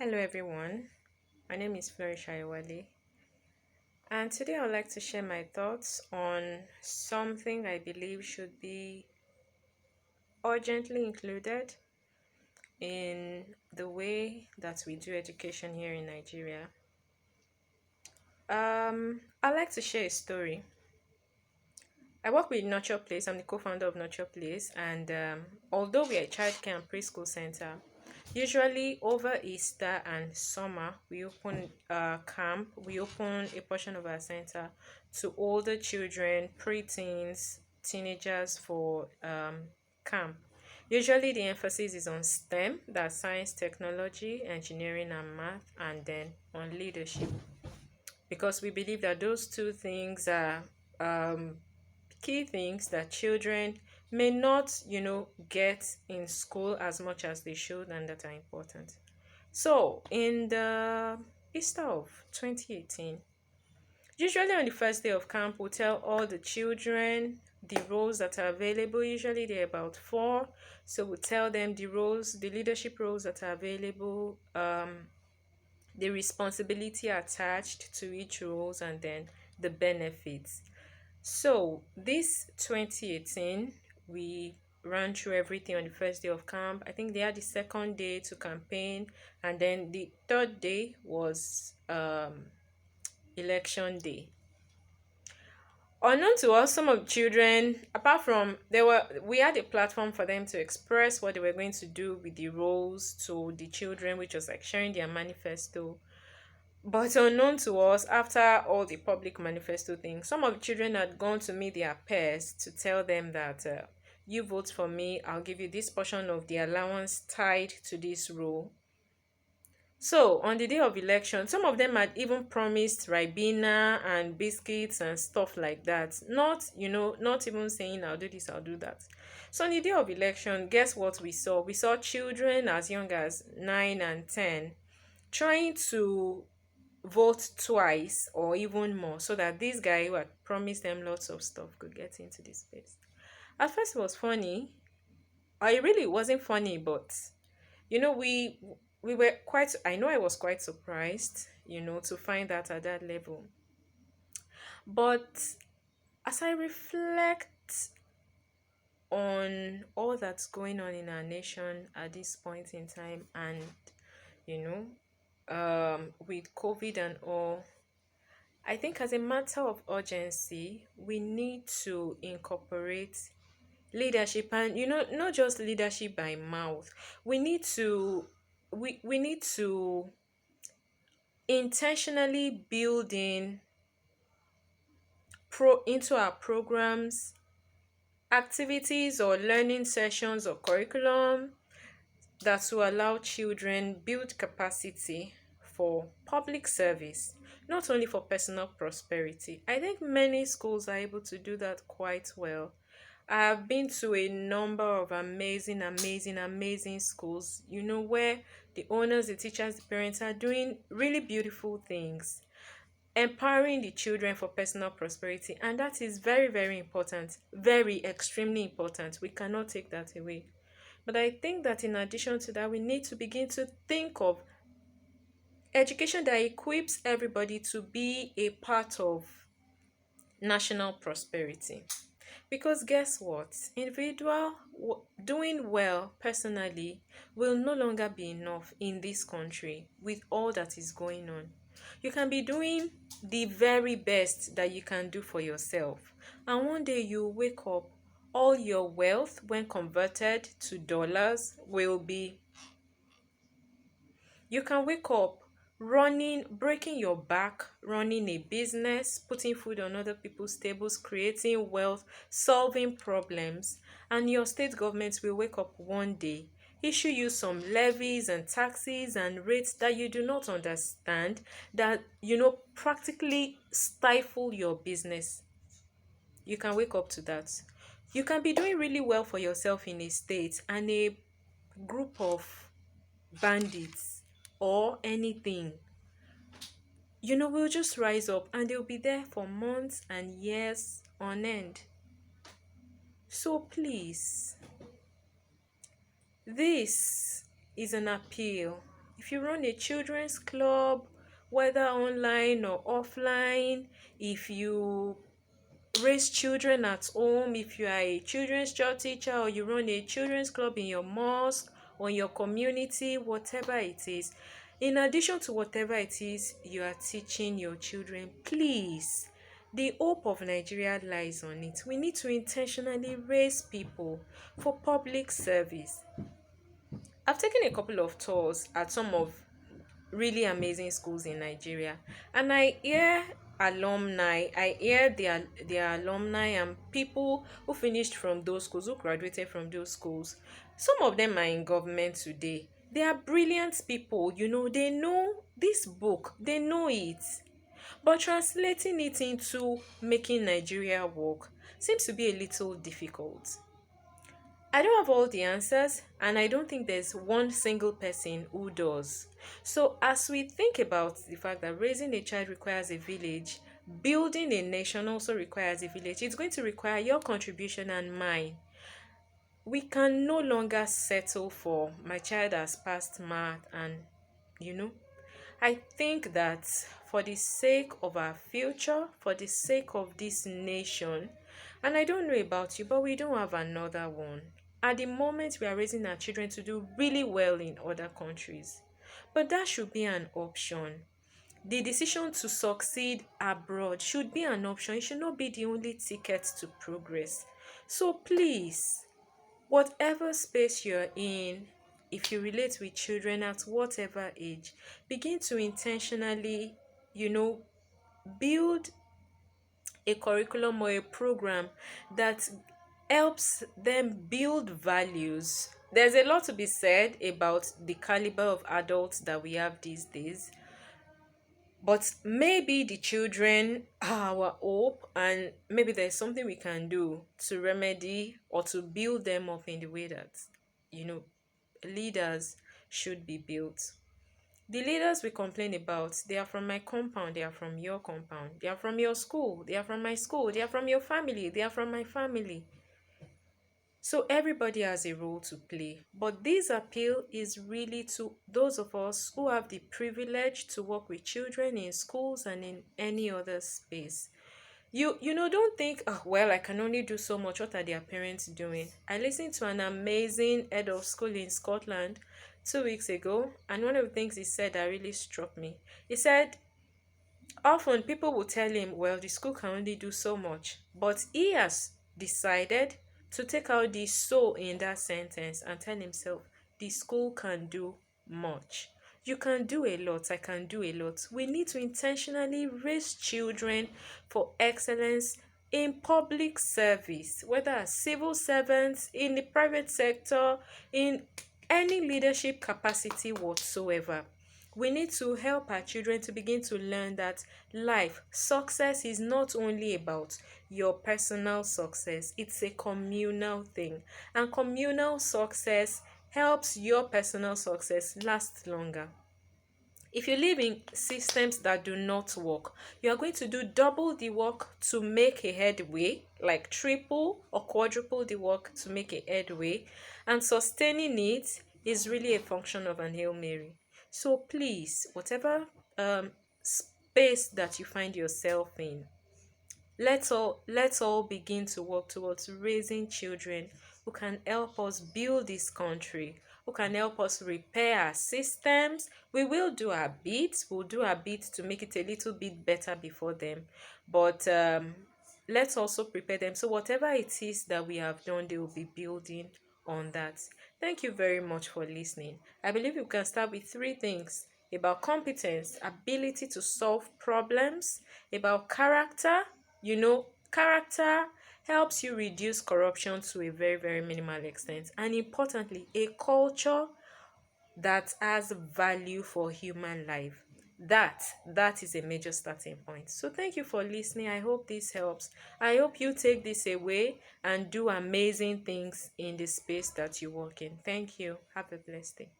Hello everyone, my name is Flourish Ayewale, and today I would like to share my thoughts on something I believe should be urgently included in the way that we do education here in Nigeria. I'd like to share a story. I work with Nurture Place. I'm the co-founder of Nurture Place, and although we are a childcare and preschool center, usually over Easter and summer, we open camp. We open a portion of our center to older children, preteens, teenagers for camp. Usually, the emphasis is on STEM, that's science, technology, engineering, and math, and then on leadership, because we believe that those two things are um, key things that children may not, get in school as much as they should and that are important. So, in the Easter of 2018, usually on the first day of camp, we'll tell all the children the roles that are available. Usually, they're about four. So, we'll tell them the roles, the leadership roles that are available, the responsibility attached to each roles, and then the benefits. So this 2018, we ran through everything on the first day of camp. I think they had the second day to campaign, and then the third day was election day. Unknown to us, some of the children, apart from we had a platform for them to express what they were going to do with the roles to the children, which was like sharing their manifesto. But unknown to us, after all the public manifesto thing, some of the children had gone to meet their peers to tell them that you vote for me, I'll give you this portion of the allowance tied to this role. So on the day of election, some of them had even promised Ribena and biscuits and stuff like that. Not even saying I'll do this, I'll do that. So on the day of election, guess what we saw? We saw children as young as 9 and 10 trying to vote twice or even more so that this guy who had promised them lots of stuff could get into this space. At first, it was funny. It really wasn't funny, but we were quite. I know I was quite surprised, to find that at that level. But as I reflect on all that's going on in our nation at this point in time, and you know, with COVID and all, I think as a matter of urgency, we need to incorporate leadership, and not just leadership by mouth. We need to intentionally build in into our programs activities or learning sessions or curriculum that will allow children build capacity for public service, not only for personal prosperity. I think many schools are able to do that quite well. I have been to a number of amazing, amazing, amazing schools, where the owners, the teachers, the parents are doing really beautiful things, empowering the children for personal prosperity. And that is very, very important, very extremely important. We cannot take that away. But I think that in addition to that, we need to begin to think of education that equips everybody to be a part of national prosperity. Because guess what? Doing well personally will no longer be enough in this country with all that is going on. You can be doing the very best that you can do for yourself, and one day you wake up, all your wealth, when converted to dollars, will be. You can wake up breaking your back, running a business, putting food on other people's tables, creating wealth, solving problems, and your state government will wake up one day, issue you some levies and taxes and rates that you do not understand, that practically stifle your business. You can wake up to that. You can be doing really well for yourself in a state, and a group of bandits or anything, will just rise up and they'll be there for months and years on end. So please, this is an appeal. if you run a children's club, whether online or offline, if you raise children at home, if you are a children's church teacher, or you run a children's club in your mosque or in your community, whatever it is, in addition to whatever it is you are teaching your children, please, the hope of Nigeria lies on it. We need to intentionally raise people for public service. I've taken a couple of tours at some of really amazing schools in Nigeria, and I hear alumni, I hear their alumni and people who finished from those schools, who graduated from those schools. Some of them are in government today. They are brilliant people, they know this book, they know it. But translating it into making Nigeria work seems to be a little difficult. I don't have all the answers, and I don't think there's one single person who does. So, as we think about the fact that raising a child requires a village, building a nation also requires a village, it's going to require your contribution and mine. We can no longer settle for my child has passed math, and you know, I think that for the sake of our future, for the sake of this nation, and I don't know about you, but we don't have another one. At the moment, we are raising our children to do really well in other countries. But that should be an option. The decision to succeed abroad should be an option. It should not be the only ticket to progress. So please, whatever space you're in, if you relate with children at whatever age, begin to intentionally, build a curriculum or a program that helps them build values. There's a lot to be said about the caliber of adults that we have these days, but maybe the children are our hope, and maybe there's something we can do to remedy or to build them up in the way that, you know, leaders should be built. The leaders we complain about, they are from my compound, they are from your compound, they are from your school, they are from my school, they are from your family, they are from my family. So everybody has a role to play. But this appeal is really to those of us who have the privilege to work with children in schools and in any other space. Don't think, oh, well, I can only do so much. What are their parents doing? I listened to an amazing head of school in Scotland 2 weeks ago, and one of the things he said that really struck me. He said often people will tell him, well, the school can only do so much, but he has decided to take out the so in that sentence and tell himself the school can do much. You can do a lot, I can do a lot. We need to intentionally raise children for excellence in public service, whether as civil servants, in the private sector, in any leadership capacity whatsoever. We need to help our children to begin to learn that success is not only about your personal success, it's a communal thing. And communal success helps your personal success last longer. If you live in systems that do not work, you are going to do double the work to make a headway, like triple or quadruple the work to make a headway, and sustaining it is really a function of an Hail Mary. So please, whatever space that you find yourself in, let's all begin to work towards raising children who can help us build this country, who can help us repair our systems. We will do our bit. We'll do our bit to make it a little bit better before them. But let's also prepare them. So whatever it is that we have done, they will be building on that. Thank you very much for listening. I believe you can start with 3 things: about competence, ability to solve problems; about character. Character helps you reduce corruption to a very, very minimal extent. And importantly, a culture that has value for human life. That is a major starting point. So thank you for listening. I hope this helps. I hope you take this away and do amazing things in the space that you work in. Thank you. Have a blessed day.